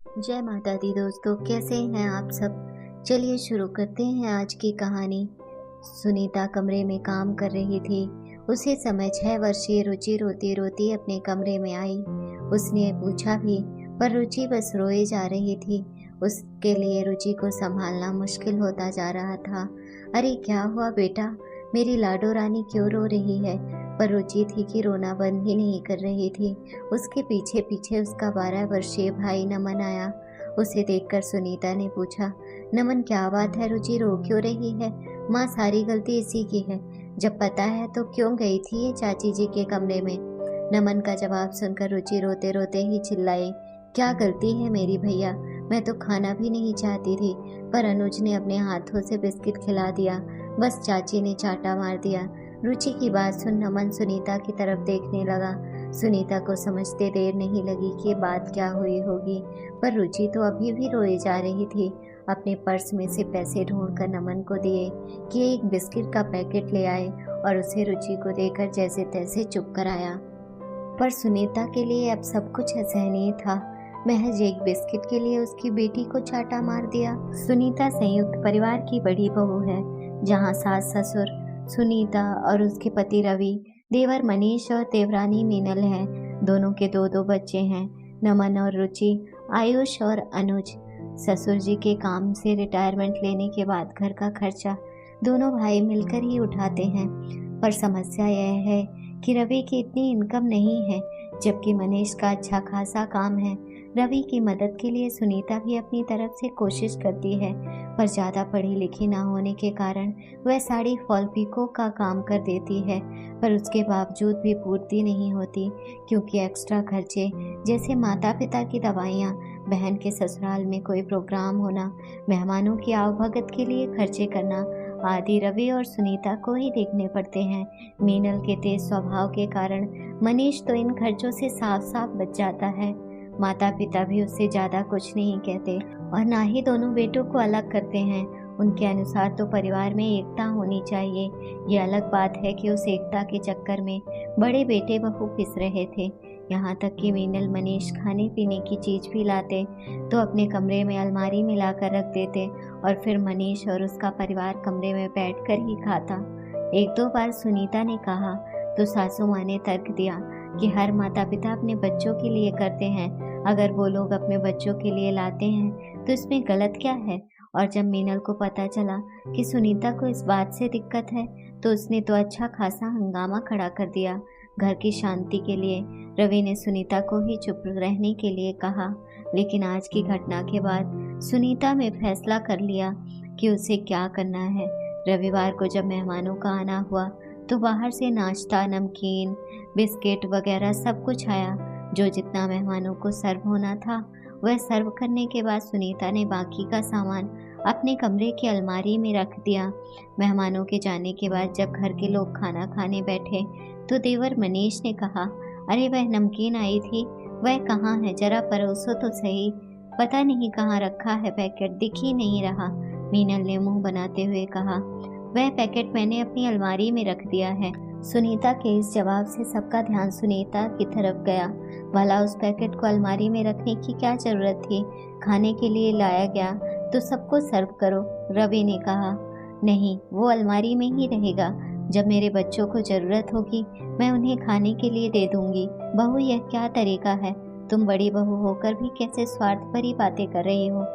जय माता दी दोस्तों, कैसे हैं आप सब। चलिए शुरू करते हैं आज की कहानी। सुनीता कमरे में काम कर रही थी। उसी समय 6 वर्षीय रुचि रोती रोती अपने कमरे में आई। उसने पूछा भी, पर रुचि बस रोए जा रही थी। उसके लिए रुचि को संभालना मुश्किल होता जा रहा था। अरे क्या हुआ बेटा, मेरी लाडो रानी क्यों रो रही है। पर रुचि थी कि रोना बंद ही नहीं कर रही थी। उसके पीछे पीछे उसका 12 वर्षीय भाई नमन आया। उसे देखकर सुनीता ने पूछा, नमन क्या बात है, रुचि रो क्यों रही है। माँ सारी गलती इसी की है। जब पता है तो क्यों गई थी ये चाची जी के कमरे में। नमन का जवाब सुनकर रुचि रोते रोते ही चिल्लाई, क्या गलती है मेरी भैया, मैं तो खाना भी नहीं चाहती थी, पर अनुज ने अपने हाथों से बिस्किट खिला दिया, बस चाची ने चाटा मार दिया। रुचि की बात सुन नमन सुनीता की तरफ देखने लगा। सुनीता को समझते देर नहीं लगी कि ये बात क्या हुई होगी, पर रुचि तो अभी भी रोए जा रही थी। अपने पर्स में से पैसे ढूंढकर नमन को दिए कि एक बिस्किट का पैकेट ले आए और उसे रुचि को देकर जैसे तैसे चुप कराया। पर सुनीता के लिए अब सब कुछ असहनीय था। महज एक बिस्किट के लिए उसकी बेटी को चाटा मार दिया। सुनीता संयुक्त परिवार की बड़ी बहू है, जहाँ सास ससुर सुनीता और उसके पति रवि, देवर मनीष और देवरानी मीनल हैं। दोनों के दो दो बच्चे हैं, नमन और रुचि, आयुष और अनुज। ससुर जी के काम से रिटायरमेंट लेने के बाद घर का खर्चा दोनों भाई मिलकर ही उठाते हैं। पर समस्या यह है कि रवि की इतनी इनकम नहीं है, जबकि मनीष का अच्छा खासा काम है। रवि की मदद के लिए सुनीता भी अपनी तरफ से कोशिश करती है, पर ज़्यादा पढ़ी लिखी ना होने के कारण वह साड़ी फॉल पिको का काम कर देती है। पर उसके बावजूद भी पूर्ति नहीं होती, क्योंकि एक्स्ट्रा खर्चे जैसे माता पिता की दवाइयाँ, बहन के ससुराल में कोई प्रोग्राम होना, मेहमानों की आवभगत के लिए खर्चे करना आदि रवि और सुनीता को ही देखने पड़ते हैं। मीनल के तेज स्वभाव के कारण मनीष तो इन खर्चों से साफ साफ बच जाता है। माता पिता भी उससे ज़्यादा कुछ नहीं कहते और ना ही दोनों बेटों को अलग करते हैं। उनके अनुसार तो परिवार में एकता होनी चाहिए। ये अलग बात है कि उस एकता के चक्कर में बड़े बेटे बहू पिस रहे थे। यहाँ तक कि मीनल मनीष खाने पीने की चीज़ भी लाते तो अपने कमरे में अलमारी में लाकर रख देते और फिर मनीष और उसका परिवार कमरे में बैठकर ही खाता। एक दो बार सुनीता ने कहा तो सासू माँ ने तर्क दिया कि हर माता पिता अपने बच्चों के लिए करते हैं, अगर वो लोग अपने बच्चों के लिए लाते हैं तो इसमें गलत क्या है। और जब मीनल को पता चला कि सुनीता को इस बात से दिक्कत है तो उसने तो अच्छा खासा हंगामा खड़ा कर दिया। घर की शांति के लिए रवि ने सुनीता को ही चुप रहने के लिए कहा, लेकिन आज की घटना के बाद सुनीता ने फैसला कर लिया कि उसे क्या करना है। रविवार को जब मेहमानों का आना हुआ तो बाहर से नाश्ता, नमकीन, बिस्किट वगैरह सब कुछ आया। जो जितना मेहमानों को सर्व होना था वह सर्व करने के बाद सुनीता ने बाकी का सामान अपने कमरे की अलमारी में रख दिया। मेहमानों के जाने के बाद जब घर के लोग खाना खाने बैठे तो देवर मनीष ने कहा, अरे वह नमकीन आई थी, वह कहाँ है, जरा परोसो तो सही, पता नहीं कहाँ रखा है, पैकेट दिख ही नहीं रहा। मीनल ने मुंह बनाते हुए कहा, वह पैकेट मैंने अपनी अलमारी में रख दिया है। सुनीता के इस जवाब से सबका ध्यान सुनीता की तरफ गया। भला उस पैकेट को अलमारी में रखने की क्या जरूरत थी, खाने के लिए लाया गया तो सबको सर्व करो। रवि ने कहा, नहीं, वो अलमारी में ही रहेगा, जब मेरे बच्चों को जरूरत होगी मैं उन्हें खाने के लिए दे दूंगी। बहू यह क्या तरीका है, तुम बड़ी बहू होकर भी कैसे स्वार्थ भरी बातें कर रही हो।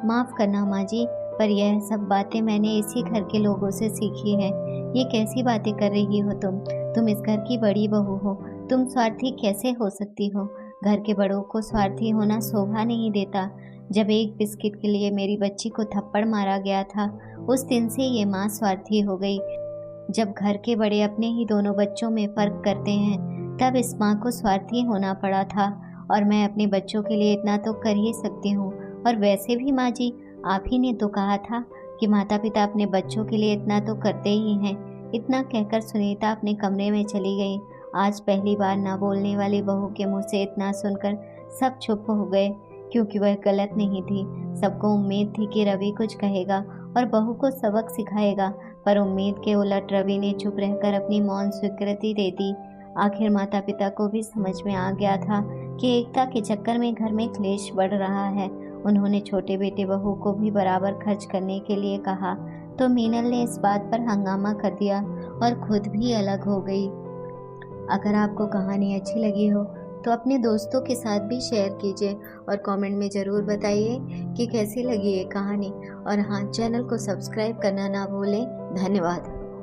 माफ़ करना माँ जी, पर यह सब बातें मैंने इसी घर के लोगों से सीखी है। ये कैसी बातें कर रही हो तुम इस घर की बड़ी बहू हो, तुम स्वार्थी कैसे हो सकती हो। घर के बड़ों को स्वार्थी होना शोभा नहीं देता। जब एक बिस्किट के लिए मेरी बच्ची को थप्पड़ मारा गया था, उस दिन से ये माँ स्वार्थी हो गई। जब घर के बड़े अपने ही दोनों बच्चों में फर्क करते हैं, तब इस माँ को स्वार्थी होना पड़ा था। और मैं अपने बच्चों के लिए इतना तो कर ही सकती हूँ। और वैसे भी माँ जी, आप ही ने तो कहा था कि माता पिता अपने बच्चों के लिए इतना तो करते ही हैं। इतना कहकर सुनीता अपने कमरे में चली गई। आज पहली बार ना बोलने वाली बहू के मुंह से इतना सुनकर सब चुप हो गए, क्योंकि वह गलत नहीं थी। सबको उम्मीद थी कि रवि कुछ कहेगा और बहू को सबक सिखाएगा, पर उम्मीद के उलट रवि ने चुप रहकर अपनी मौन स्वीकृति दे दी। आखिर माता पिता को भी समझ में आ गया था कि एकता के चक्कर में घर में क्लेश बढ़ रहा है। उन्होंने छोटे बेटे बहू को भी बराबर खर्च करने के लिए कहा तो मीनल ने इस बात पर हंगामा कर दिया और खुद भी अलग हो गई। अगर आपको कहानी अच्छी लगी हो तो अपने दोस्तों के साथ भी शेयर कीजिए और कमेंट में ज़रूर बताइए कि कैसी लगी ये कहानी। और हाँ, चैनल को सब्सक्राइब करना ना भूलें। धन्यवाद।